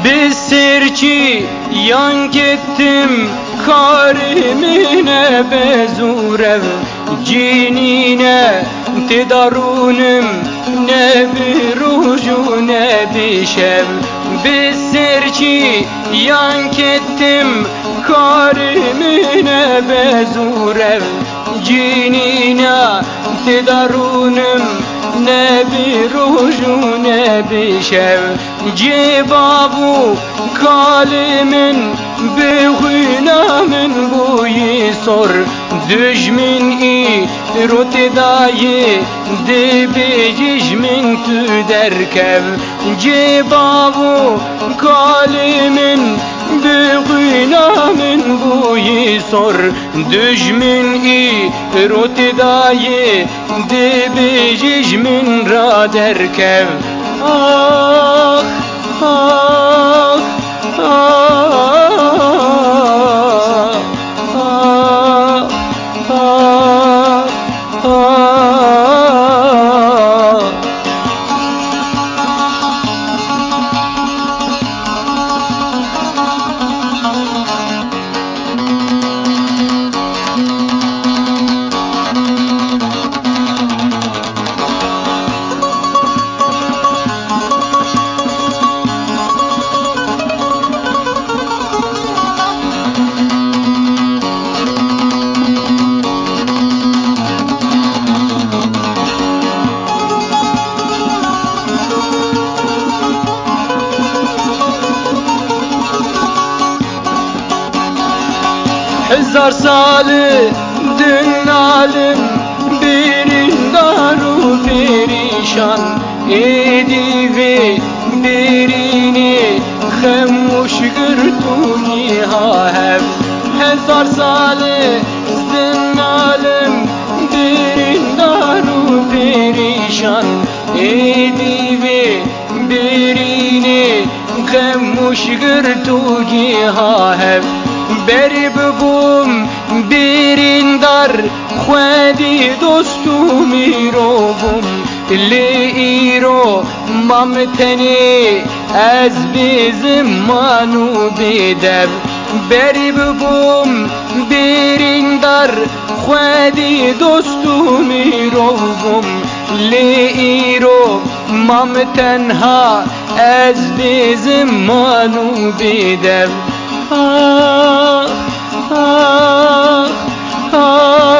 Bir serçi yan gittim karimine bezurev cinine tedarunum ne bir ruju ne bir şev. Bir serçi yan gittim karimine bezurev cinine tedarunum ne bir ruju ne bir şev. Cebabu kalimin bihünamin buyi sor düşmin i rotedayı debejmin tü derkev. Cebabu kalimin bihünamin buyi sor düşmin i rotedayı debejmin ra derkev. Ah ah ah ah ah ah. Hezar salı dün alim birin daru perişan edivi birini xemuş gırtuni hahev. Hezar salı dün alim birin daru perişan edivi birini xemuş gırtuni hahev. Beri bubum birindar khwedi dostu mirovum leiro mamteni az bizim manu bedev. Beri bubum birindar khwedi dostu mirovum leiro mamtenha az bizim manu bedev. Ah ah ah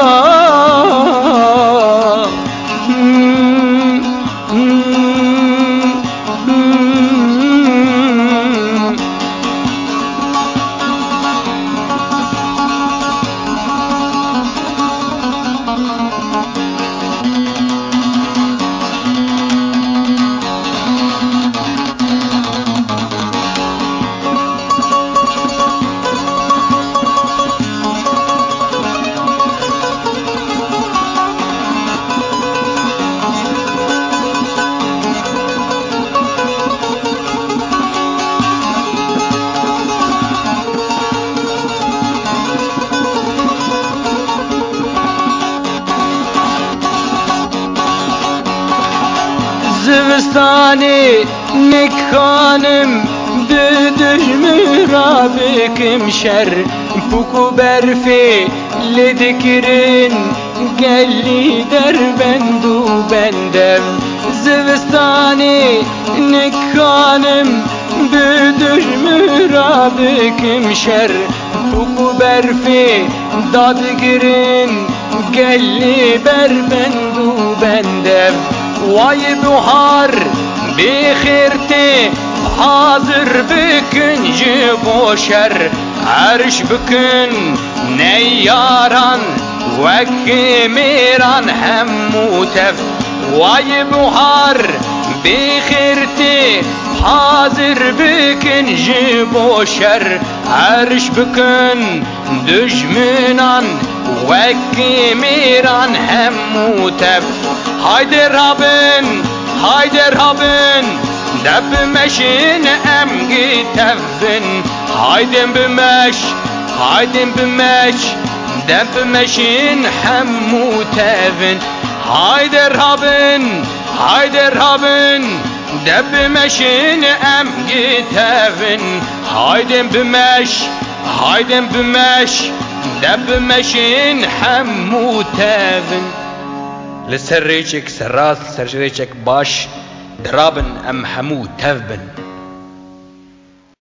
Zivistani nekhanım düdüş rabikim şer puku berfi ledikrin gelli derbendu bendem. Zivistani nekhanım düdüş rabikim şer puku berfi dadgirin gelli berbendu bendem. Vay buhar bixirti hazır bükünci boşer arş bükün neyyaran vekimiran hemmutef. Vay buhar bixirti hazır bükünci boşer arş bükün düşmünan vekimiran hemmutef. Haydi Rabbin, haydi Rabbin, debmeşin emgi tevvin. Haydi bümeş, haydi bümeş, debmeşin hemmu tevvin. Haydi Rabbin, haydi Rabbin, دب مشين ام جتافن هايدن بمش هايدن بمش دب مشين حمو تافن لسريشك سراث سرشيشك باش درابن ام حمو تافن